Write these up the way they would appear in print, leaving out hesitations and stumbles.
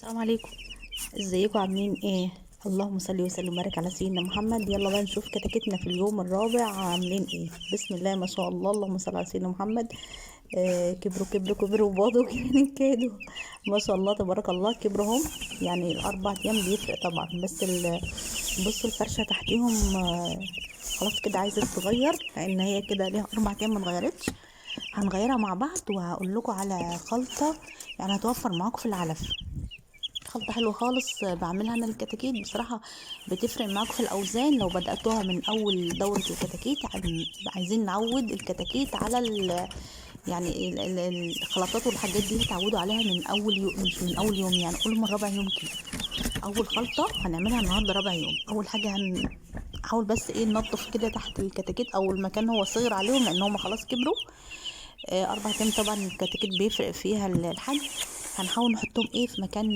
السلام عليكم. ازيكم عاملين ايه؟ اللهم صل وسلم وبارك على سيدنا محمد. يلا بقى نشوف كتاكيتنا في اليوم الرابع عاملين ايه. بسم الله ما شاء الله، اللهم صل على سيدنا محمد. كبروا كبروا كبروا وباضوا كمان كادوا. ما شاء الله تبارك الله كبروا هم. يعني الاربع ايام بيفرق طبعا، بس بصوا الفرشه تحتيهم خلاص كده عايزه تتغير، لان هي كده ليها اربع ايام ما اتغيرتش. هنغيرها مع بعض وهقول لكم على خلطه يعني هتوفر معاكم في العلف. خلطة حلوة خالص بعملها انا للكتاكيت بصراحة. بتفرق معاكم في الاوزان لو بدأتوها من اول دورة الكتاكيت. عايزين نعود الكتاكيت على يعني الخلطات والحاجات دي تعودوا عليها من اول يوم، مش من اول يوم، يعني قول من رابع يوم كده. اول خلطة هنعملها النهاردة رابع يوم. اول حاجة هنحاول بس ايه ننضف كده تحت الكتاكيت او المكان هو صغر عليهم لان هم خلاص كبروا. اربع ايام طبعا الكتاكيت بيفرق فيها الحجم. هنحاول نحطهم ايه في مكان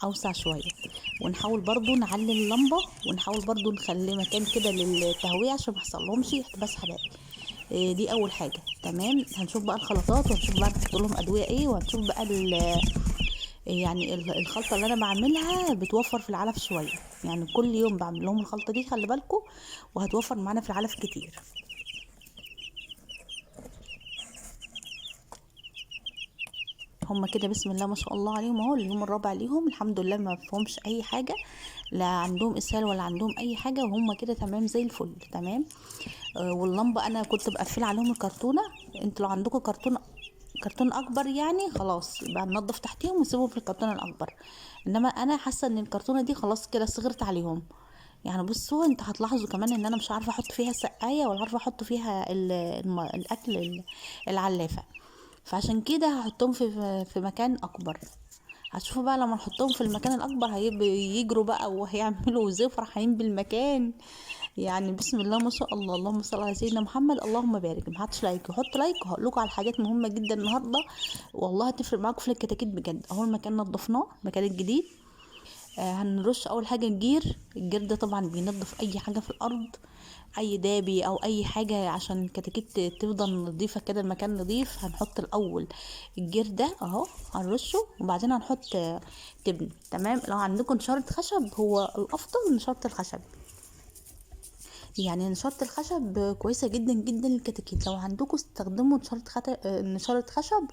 اوسع شويه، ونحاول برضو نعلي اللمبه، ونحاول برضو نخلي مكان كده للتهويه عشان ما يحصلهمش احتباس حراري. دي اول حاجه. تمام. هنشوف بقى الخلطات، وهنشوف بقى نحط لهم ادويه ايه، وهنشوف بقى يعني الخلطه اللي انا بعملها بتوفر في العلف شويه. يعني كل يوم بعمل لهم الخلطه دي، خلي بالكم، وهتوفر معانا في العلف كتير. هما كده بسم الله ما شاء الله عليهم اهو، اليوم الرابع ليهم الحمد لله، ما فيهمش اي حاجه، لا عندهم اسهال ولا عندهم اي حاجه، وهم كده تمام زي الفل. تمام. واللمبه انا كنت بقفل عليهم الكرتونه. انتوا لو عندكم كرتون اكبر يعني خلاص يبقى ننضف تحتيهم ونسيبهم في الكرتونه الاكبر. انما انا حاسه ان الكرتونه دي خلاص كده صغرت عليهم. يعني بصوا انت هتلاحظوا كمان ان انا مش عارفه احط فيها سقايه ولا عارفه احط فيها الاكل العلافه. فعشان كده هحطهم في مكان اكبر. هتشوفوا بقى لما نحطهم في المكان الاكبر يجروا بقى وهيعملوا زي فرحانين بالمكان. يعني بسم الله ما شاء الله، اللهم صل على سيدنا محمد. اللهم بارك. ما حدش لايك يحط لايك، وهقول لكم على حاجات مهمه جدا النهارده والله هتفرق معاكم في الكتاكيت بجد. اهو المكان نضفناه، المكان الجديد. هنرش اول حاجه الجير ده طبعا بينضف اي حاجه في الارض، اي دابي او اي حاجه عشان الكتاكيت تفضل نظيفه كده، المكان نظيف. هنحط الاول الجير ده اهو، هنرشه، وبعدين هنحط تبن. تمام. لو عندكم نشاره خشب هو الافضل نشاره الخشب، يعني نشاره الخشب كويسه جدا جدا للكتاكيت. لو عندكم استخدموا نشاره خشب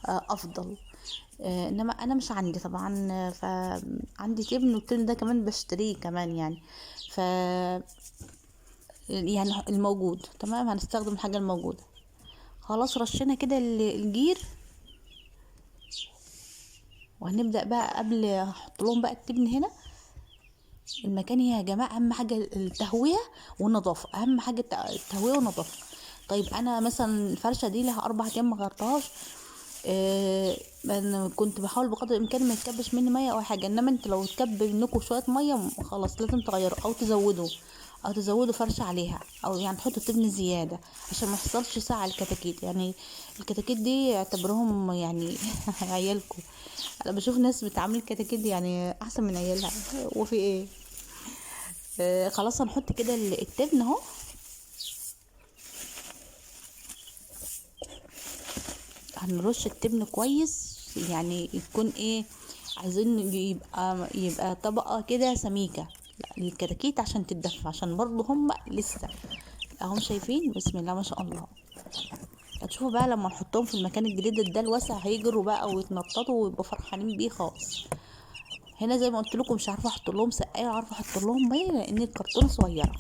افضل. انما انا مش عندي طبعا، فعندي تبن، والتبن ده كمان بشتريه كمان يعني. ف يعني الموجود. تمام. هنستخدم الحاجة الموجودة. خلاص رشينا كده الجير، وهنبدأ بقى قبل احط لهم بقى التبن هنا. المكان هي يا جماعة اهم حاجة التهوية والنظافة، اهم حاجة التهوية والنظافة. طيب انا مثلا الفرشة دي لها اربع ايام ما غيرتهاش. انا كنت بحاول بقدر الامكان ما يتكبش مني ميه او حاجه، انما انت لو اتكب منكم شويه ميه خلاص لازم تغيروا او تزودوا، او تزودوا فرشه عليها، او يعني تحطوا تبن زياده عشان ما يحصلش ساعه الكتاكيت. يعني الكتاكيت دي اعتبروهم يعني عيالكم. انا بشوف ناس بتعامل الكتاكيت يعني احسن من عيالها. وفي ايه؟ خلاص هنحط كده التبن اهو. هنرش التبن كويس، يعني يكون ايه، عايزين يبقى طبقة كده سميكة للكتاكيت عشان تتدفى، عشان برضو هم لسه اهم شايفين. بسم الله ما شاء الله. هتشوفوا بقى لما نحطهم في المكان الجديد ده الواسع هيجروا بقى ويتنططوا ويبقوا فرحانين بيه خالص. هنا زي ما قلت لكم مش عارفه احط لهم سقايه ولا عارفه احط لهم ميه لان الكرتونه صغيره.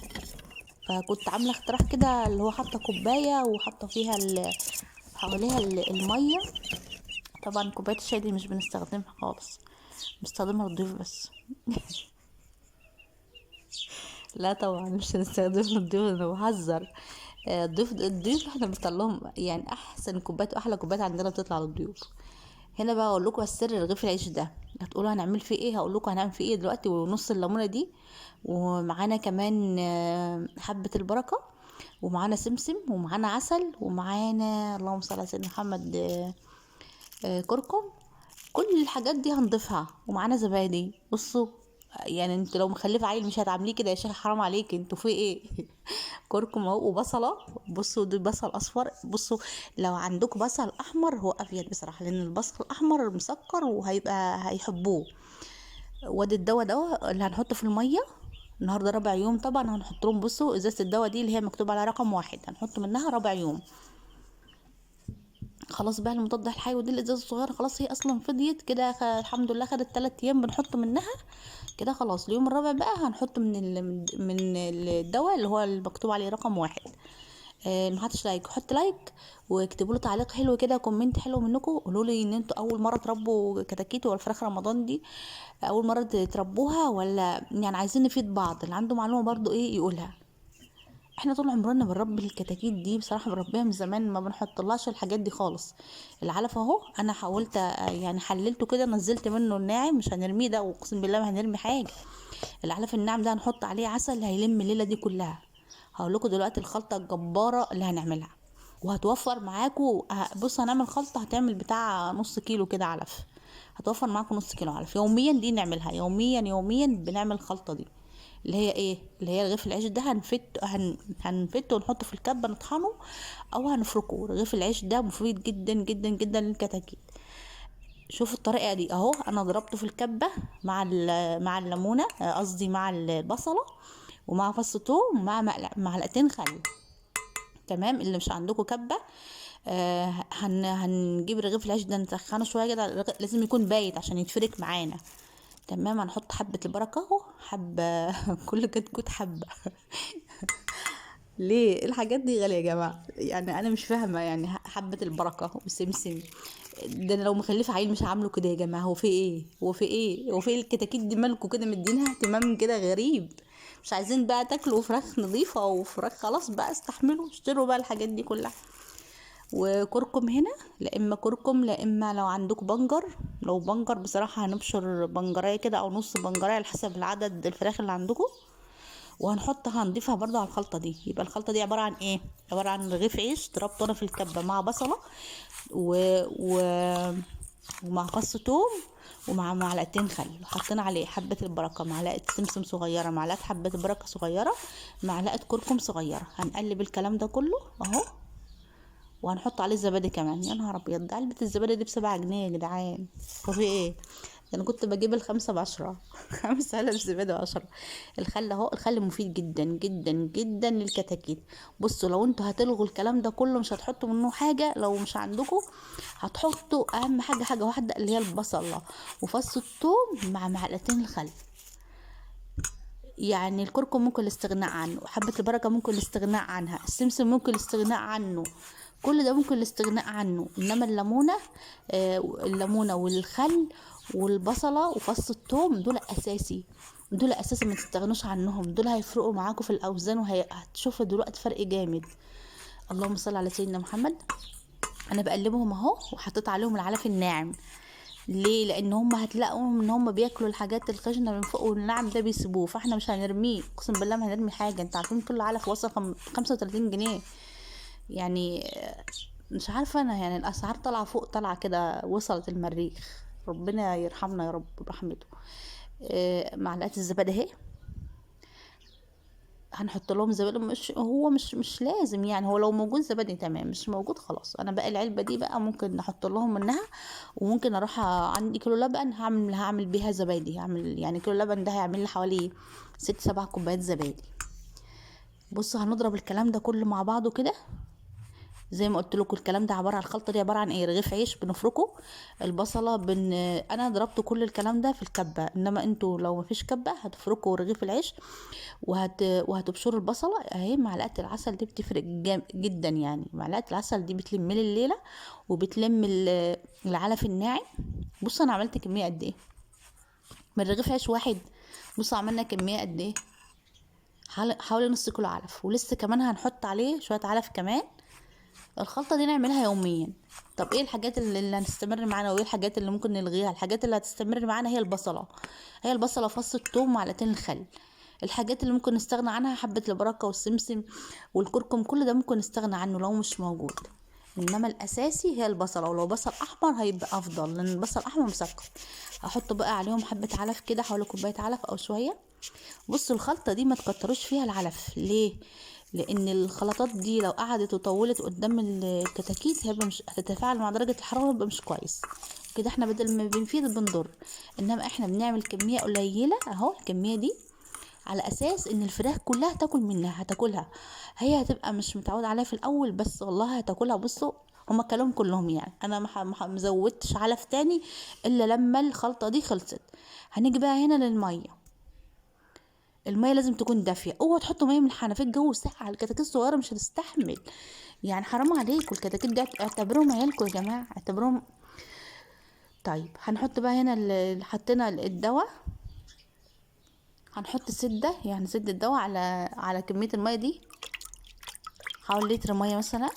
فكنت عامله اختراع كده اللي هو حاطه كوبايه وحاطه فيها حواليها الميه. طبعا كوبايه الشاي دي مش بنستخدمها خالص، بنستخدمها للضيوف بس. لا طبعا مش هنستخدمها للضيوف، انا بهزر. الضيوف احنا بنطلعهم يعني احسن كوبايات واحلى كوبايات عندنا بتطلع للضيوف. هنا بقى اقول لكم السر رغيف العيش ده. هتقولوا هنعمل فيه ايه؟ هقول لكم هنعمل فيه ايه دلوقتي. ونص الليمونه دي، ومعانا كمان حبه البركه، ومعانا سمسم، ومعانا عسل، ومعانا اللهم صل على سيدنا محمد كركم. كل الحاجات دي هنضيفها، ومعانا زبادي. بصوا، يعني انت لو مخلفه عيل مش هتعمليه كده يا شيخ، حرام عليك، انتوا في ايه؟ كركم اهو، وبصله. بصوا ده بصل اصفر. بصوا لو عندكم بصل احمر هو افيد بصراحه، لان البصل الاحمر مسكر وهيبقى هيحبوه. وادي الدواء ده اللي هنحطه في الميه. النهارده رابع يوم طبعا، هنحط لهم، بصوا ازازه الدواء دي اللي هي مكتوب على رقم 1 هنحط منها رابع يوم. خلاص بقى المضاد الحيوي دي الازازه الصغيره خلاص هي اصلا فضيت كده، الحمد لله خدت 3 ايام بنحط منها كده. خلاص اليوم الرابع بقى هنحط من الدواء اللي هو المكتوب عليه رقم 1. محدش لايك، حط لايك واكتبوا له تعليق حلو كده، كومنت حلو منكم، قولوا لي ان انتوا اول مره تربوا كتاكيت ولا فراخ رمضان دي، اول مره تربوها، ولا يعني عايزين نفيد بعض، اللي عنده معلومه برضو ايه يقولها. احنا طول عمرنا بنربي الكتاكيت دي بصراحه، بنربيها من زمان، ما بنحطلهاش الحاجات دي خالص. العلف اهو انا حاولت يعني حللته كده، نزلت منه الناعم، مش هنرميه ده، واقسم بالله ما هنرمي حاجه. العلف الناعم ده هنحط عليه عسل هيلم الليله دي كلها. هقول لكم دلوقتي الخلطه الجباره اللي هنعملها وهتوفر معاكم. بص هنعمل خلطه هتعمل بتاع نص كيلو كده علف، هتوفر معاكم نص كيلو علف يوميا. دي نعملها يوميا، يوميا بنعمل الخلطه دي اللي هي ايه، اللي هي رغيف العيش ده هنفته ونحطه في الكبه نطحنه او هنفركه. رغيف العيش ده مفيد جدا جدا جدا للكتاكيت. شوف الطريقه دي اهو، انا ضربته في الكبه مع الليمونه، قصدي مع البصله ومع فص ثوم ومع معلقتين خل. تمام. اللي مش عندكم كبه، هنجيب رغيف العيش ده نسخنه شويه كده، لازم يكون بايت عشان يتفرك معانا. تمام. هنحط حبه البركه اهو، حبه كل كتكوت حبه. ليه الحاجات دي غاليه يا جماعه؟ يعني انا مش فاهمه، يعني حبه البركه وسمسم ده، انا لو مخلفه عيل مش هعمله كده يا جماعه. هو في ايه، هو في ايه، هو في إيه؟ الكتاكيت دي مالكوا كده مدينها اهتمام كده غريب؟ مش عايزين بقى تاكلوا فراخ نظيفه وفراخ خلاص بقى استحملوا، اشتروا بقى الحاجات دي كلها. وكركم هنا، لا اما كركم لا اما لو عندكم بنجر. لو بنجر بصراحه هنبشر بنجرايه كده او نص بنجرايه على حسب العدد الفراخ اللي عندكم. وهنحطها هنضيفها برضو على الخلطه دي. يبقى الخلطه دي عباره عن ايه؟ عباره عن رغيف عيش ضربته انا في الكبه مع بصله و... و... ومع فص ثوم ومع معلقتين خل، حطينا عليه حبه البركه، معلقه سمسم صغيره، معلقه حبه بركه صغيره، معلقه كركم صغيره. هنقلب الكلام ده كله اهو، وهنحط عليه الزبادي كمان. يا نهار ابيض، ده علبه الزبادي دي ب7 جنيه يا جدعان. هو في ايه؟ ده انا كنت بجيب الخمسة ب10. 5 علب زبادي ب10. الخل اهو، الخل مفيد جدا جدا جدا للكتاكيت. بصوا لو انتوا هتلغوا الكلام ده كله مش هتحطوا منه حاجه، لو مش عندكم هتحطوا اهم حاجه، حاجه واحده اللي هي البصله وفص الثوم مع معلقتين الخل. يعني الكركم ممكن الاستغناء عنه، حبة البركة ممكن الاستغناء عنها، السمسم ممكن الاستغناء عنه، كل ده ممكن الاستغناء عنه. انما الليمونة، الليمونة والخل والبصلة وفص الثوم دول اساسي، دول اساسي ما تستغنوش عنهم، دول هيفرقوا معاكم في الاوزان وهتشوفوا دلوقتي فرق جامد. اللهم صل على سيدنا محمد. انا بقلبهم اهو وحطيت عليهم العلف الناعم. ليه؟ لان هم هتلاقوهم ان هم بياكلوا الحاجات الخشنه من فوق والناعم ده بيسيبوه، فاحنا مش هنرميه، اقسم بالله ما هنرمي حاجه. انت عارفين كل علف وصل 35 جنيه يعني. مش عارفه انا، يعني الاسعار طالعه فوق طالعه كده، وصلت المريخ. ربنا يرحمنا يا رب برحمته. معلقه الزبادي اهي، هنحط لهم زبادي. مش هو مش لازم يعني، هو لو موجود زبادي تمام، مش موجود خلاص. انا بقى العلبه دي بقى ممكن نحط لهم منها، وممكن اروح عندي كيلو لبن هعمل بيها زبادي. هعمل يعني كيلو لبن ده هيعمل لي حوالي 6 7 كوبايات زبادي. بصوا هنضرب الكلام ده كله مع بعضه كده. زي ما قلت لكم الكلام ده عباره عن الخلطه دي عباره عن ايه، رغيف عيش بنفركه، البصله انا ضربت كل الكلام ده في الكبه، انما انتوا لو مفيش كبه هتفركوا رغيف العيش وهتبشروا البصله اهي. معلقه العسل دي بتفرق جدا، يعني معلقه العسل دي بتلم لي الليله وبتلم العلف الناعم. بص انا عملت كميه قد ايه من رغيف عيش واحد. بص عملنا كميه قد ايه، حوالي نص كيلو علف، ولسه كمان هنحط عليه شويه علف كمان. الخلطة دي نعملها يوميا. طب ايه الحاجات اللي هتستمر معانا وايه الحاجات اللي ممكن نلغيها؟ الحاجات اللي هتستمر معانا هي البصلة، هي البصلة فص الثوم معلقتين الخل. الحاجات اللي ممكن نستغنى عنها حبة البركة والسمسم والكركم، كل ده ممكن نستغنى عنه لو مش موجود. انما الاساسي هي البصله، ولو بصل احمر هيبقى افضل لان البصل الاحمر مسكر. هحط بقى عليهم حبه علف كده، حوالي كوبايه علف او شويه. بصوا الخلطه دي ما تكتروش فيها العلف. ليه؟ لان الخلطات دي لو قعدت وطولت قدام الكتاكيت هيبقى مش هتتفاعل مع درجه الحراره، يبقى مش كويس. كده احنا بدل ما بنفيد بنضر. انما احنا بنعمل كمية قليلة اهو، الكمية دي على اساس ان الفراخ كلها تاكل منها، هتاكلها. هي هتبقى مش متعودة عليها في الاول، بس والله هتاكلها. بصوا هما كلهم كلهم يعني، انا مزودتش علف تاني الا لما الخلطة دي خلصت. هنيجي بقى هنا للمية. المية لازم تكون دافية، اوعوا تحطوا مية من الحنفية، الجو ساقع، الكتاكيت الصغيرة مش هتستحمل. يعني حرام عليكم، الكتاكيت دي اعتبروهم عيالكم يا جماعة، اعتبروهم. طيب هنحط بقى هنا حطينا الدواء. هنحط سدة، يعني سدة دواء على كمية المية دي، حوالي لتر مية مثلا.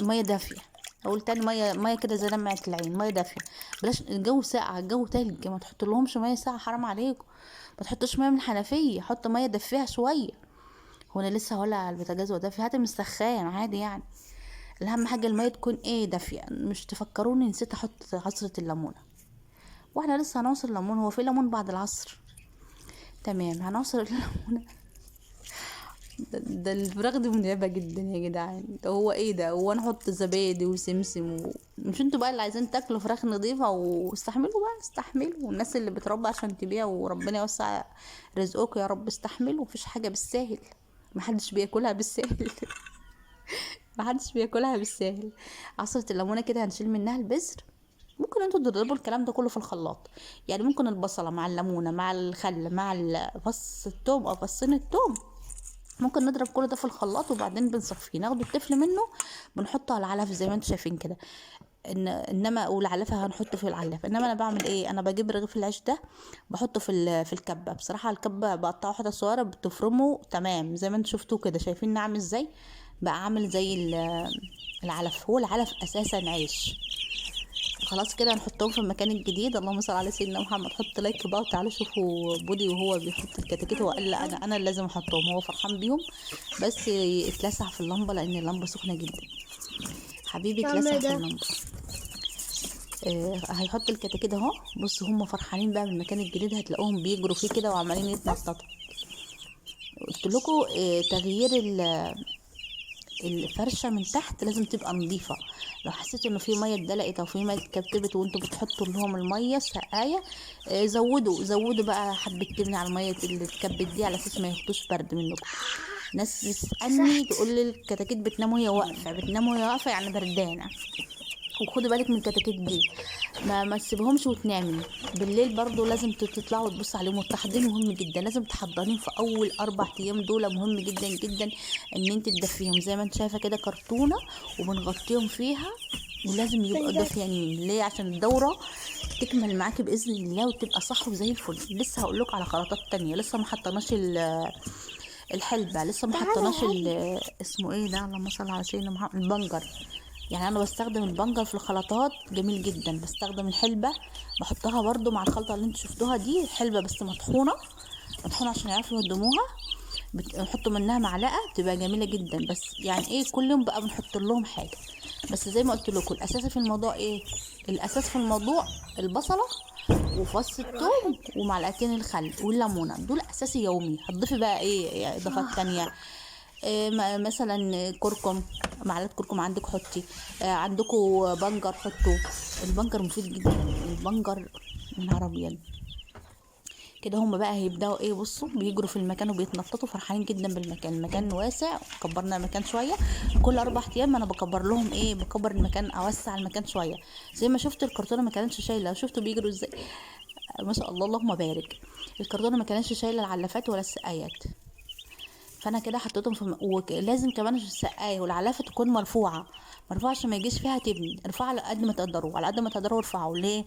مية دافية، اقول تاني، مية كده زي لمعة العين، مية دافية. بلاش الجو ساقع، الجو تلج، ما تحط لهمش مية ساقعة، حرام عليكم. ما تحطوش مية من الحنفية، حط مية دافية شوية. هو انا لسه هولع على البوتاجاز ودافي، هات من السخان عادي يعني. الاهم حاجه الميه تكون ايه دافيه. مش تفكروني نسيت احط عصره الليمونه، واحنا لسه هنعصر الليمون، هو في ليمون بعد العصر؟ تمام هنعصر الليمونه. ده الفراخ دي متعبه جدا يا جدعان. ده هو ايه ده؟ هو نحط زبادي وسمسم مش انتوا بقى اللي عايزين تاكلوا فراخ نظيفه؟ واستحملوا بقى، استحملوا. والناس اللي بتربى عشان تبيع وربنا يوسع رزقكم يا رب، استحملوا. مفيش حاجه بالساهل، محدش بياكلها بالساهل. محدش بياكلها بالساهل. عصرة الليمونة كده هنشيل منها البذر. ممكن انتوا تضربوا الكلام ده كله في الخلاط، يعني ممكن البصلة مع الليمونة مع الخل مع فص التوم او فصين التوم، ممكن نضرب كل ده في الخلاط وبعدين بنصفيه، ناخد التفل منه بنحطه على العلف زي ما انتوا شايفين كده. انما والعلفة هنحطه في العلف. انما انا بعمل ايه؟ انا بجيب رغيف العيش ده بحطه في الكبة. بصراحة الكبة بقطعه حتت صغيرة، بتفرمه تمام زي ما انتوا شفتوه كده، شايفين ناعم ازاي؟ بقى عامل زي العلف. هو العلف اساسا عيش. خلاص كده هنحطهم في المكان الجديد. اللهم صل على سيدنا محمد. حط لايك بقى وتعالوا شوفوا بودي وهو بيحط الكتاكيت. هو قال لا، انا اللي لازم احطهم، هو فرحان بيهم بس اتلسع في اللمبه لان اللمبه سخنه جدا. حبيبي اتلسع في اللمبه. هيحط الكتاكيت اهو. بصوا هم فرحانين بقى بالمكان الجديد، هتلاقوهم بيجروا فيه كده وعمالين يتنططوا. قلت لكم تغيير الفرشه من تحت لازم تبقى نظيفه. لو حسيت انه في ميه اتدلقت او في ميه اتكبتبت وانتوا بتحطوا لهم الميه السقايه، زودوا بقى حبه تبني على الميه اللي اتكبت دي على اساس ما ياخدوش برد منكم. ناس تسالني تقول لي الكتاكيت بتنام وهي واقفه، بتنام وهي واقفه يعني بردانه. وخدي بالك من الكتاكيت دي، ما تسيبهمش وتنامي بالليل. برضو لازم تطلعوا وتبص عليهم. والتحضير مهم جدا، لازم تحضرين في اول 4 ايام دول، مهم جدا جدا ان انت تدفيهم زي ما انت شايفه كده كرتونه وبنغطيهم فيها. ولازم يبقوا دافيين ليه؟ عشان الدوره تكمل معاكي باذن الله وتبقى صح وزي الفل. لسه هقول لكم على خلطات تانية. لسه ما حطيناش الحلبة، لسه ما حطيناش اسمه ايه ده، اللهم صل على سيدنا محمد، البنجر. يعني انا بستخدم البنجر في الخلطات جميل جدا. بستخدم الحلبة بحطها برضو مع الخلطة اللي انتوا شفتوها دي، حلبة بس مطحونة عشان يعرفوا يهضموها. بنحط منها معلقة بتبقى جميلة جدا. بس يعني ايه، كل يوم بقى بنحط لهم حاجة. بس زي ما قلت لكم الاساس في الموضوع ايه؟ الاساس في الموضوع البصلة وفص الثوم ومعلقتين الخل والليمونه، دول اساسي يومي. هتضيفي بقى ايه اضافات تانية؟ مثلا كركم، معلقه كركم عندك حطي. عندكم بنجر حطوا. البنجر مفيد جدا، البنجر من نهار ابيض. كده هم بقى هيبداوا ايه، بصوا بيجروا في المكان وبيتنططوا فرحانين جدا بالمكان. المكان واسع، كبرنا المكان شويه. كل 4 ايام انا بكبر لهم ايه، بكبر المكان، اوسع المكان شويه. زي ما شفتوا الكرتونه ما كانتش شايله، شفتوا بيجروا ازاي؟ ما شاء الله اللهم بارك. الكرتونه ما كانتش شايله العلافات ولا السقايات، فانا كده حطيتهم ولازم كمان السقايه والعلافه تكون مرفوعه عشان ما يجيش فيها تبني. ارفعوا على قد ما تقدروا، على قد ما تقدروا ارفعوا. ليه؟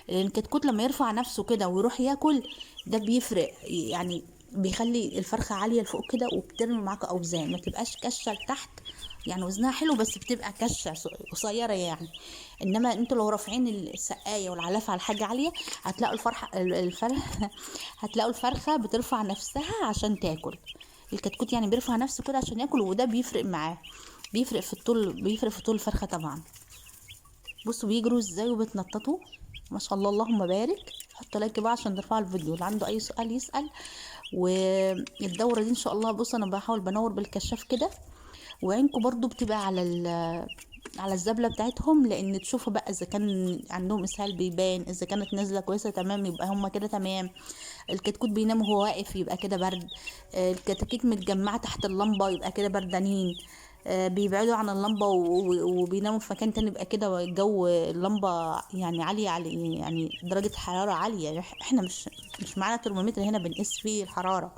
لان الكتكوت لما يرفع نفسه كده ويروح ياكل، ده بيفرق يعني، بيخلي الفرخه عاليه لفوق كده وبترمي معاكوا اوزان، ما تبقاش كشه لتحت. يعني وزنها حلو بس بتبقى كشه قصيره يعني. انما انتوا لو رافعين السقايه والعلافه على حاجه عاليه، هتلاقوا هتلاقوا الفرخه بترفع نفسها عشان تاكل. الكتكوت يعني بيرفع نفسه كده عشان ياكل، وده بيفرق معاه، بيفرق في طول الفرخه طبعا. بصوا بيجروا ازاي وبيتنططوا، ما شاء الله اللهم بارك. حطوا لايك بقى عشان ترفعوا الفيديو. اللي عنده اي سؤال يسال. والدوره دي ان شاء الله، بص انا بحاول بنور بالكشاف كده، وعينكم برضو بتبقى على على الزبلة بتاعتهم، لان تشوفوا بقى اذا كان عندهم اسهال بيبان، اذا كانت نازله كويسه تمام يبقى هما كده تمام. الكتكوت بينام وهو واقف يبقى كده برد. الكتاكيت متجمعه تحت اللمبه يبقى كده بردانين. بيبعدوا عن اللمبه وبيناموا في مكان تاني يبقى كده الجو اللمبه يعني عاليه، علي يعني درجه حراره عاليه. يعني احنا مش معانا ترمومتر هنا بنقيس فيه الحراره،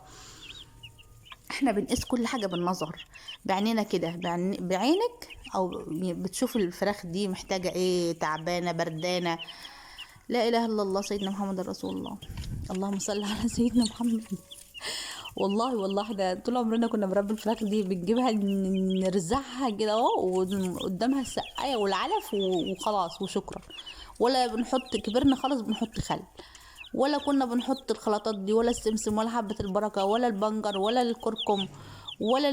احنا بنقيس كل حاجة بالنظر، بعينينا كده، بعينك، او بتشوف الفراخ دي محتاجة ايه، تعبانة، بردانة. لا اله الا الله، سيدنا محمد رسول الله. اللهم صل على سيدنا محمد. والله ده طول عمرنا كنا بنربي الفراخ دي، بنجيبها نرزعها كده اهو، وقدامها السقاية والعلف وخلاص وشكرا. ولا بنحط، كبرنا خالص بنحط خل، ولا كنا بنحط الخلطات دي، ولا السمسم، ولا حبة البركة، ولا البنجر، ولا الكركم، ولا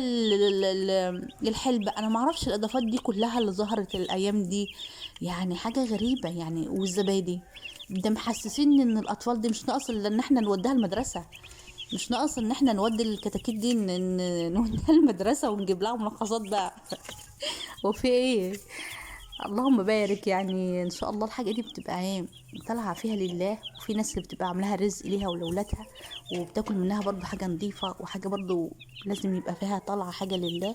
الحلبة. انا معرفش الاضافات دي كلها اللي ظهرت الايام دي، يعني حاجة غريبة يعني. والزبادي ده محسسين ان الاطفال دي مش ناقص الا ان احنا نوديها المدرسة، مش ناقص ان احنا نودي الكتاكيت دي نوديها المدرسة ونجيب لها ملخصات بقى. وفي ايه؟ اللهم بارك. يعني ان شاء الله الحاجه دي بتبقى ايه، طالعه فيها لله، وفي ناس اللي بتبقى عاملاها رزق ليها ولولادها، وبتاكل منها برضو حاجه نظيفه، وحاجه برضو لازم يبقى فيها طالعه حاجه لله.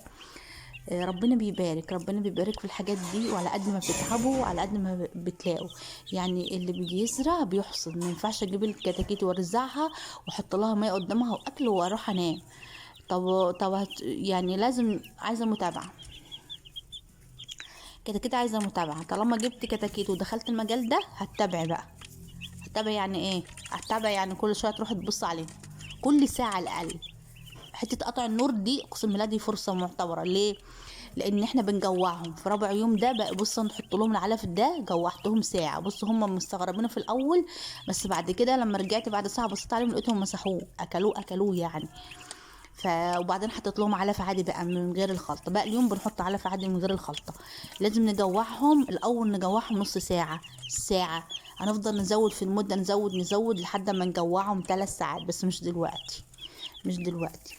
ربنا بيبارك، ربنا بيبارك في الحاجات دي، وعلى قد ما بتتعبوا على قد ما بتلاقوا. يعني اللي بيجي يزرع بيحصد، ما ينفعش اجيب الكتاكيت وارزعها واحط لها ميه قدامها واكل واروح انام. طب يعني لازم، عايزه متابعه كده كده، عايزه متابعه. طالما جبت كتاكيت ودخلت المجال ده هتتابعي بقى. هتتابعي يعني ايه؟ هتتابعي يعني كل شويه تروحي تبص عليهم، كل ساعه على الاقل. حته قطع النور دي اقسم بالله دي فرصه معتبره. ليه؟ لان احنا بنجوعهم في رابع يوم ده بقى. بص نحط لهم العلف ده، جوعتهم ساعه. بص هم مستغربين في الاول، بس بعد كده لما رجعت بعد ساعه بصيت عليهم لقيتهم مسحوه، اكلوه يعني. وبعدين حطيت لهم علف عادي بقى من غير الخلطه. بقى اليوم بنحط علف عادي من غير الخلطه. لازم نجوعهم الاول، نجوعهم نص ساعه، ساعه. هنفضل نزود في المده، نزود لحد ما نجوعهم 3 ساعات، بس مش دلوقتي، مش دلوقتي.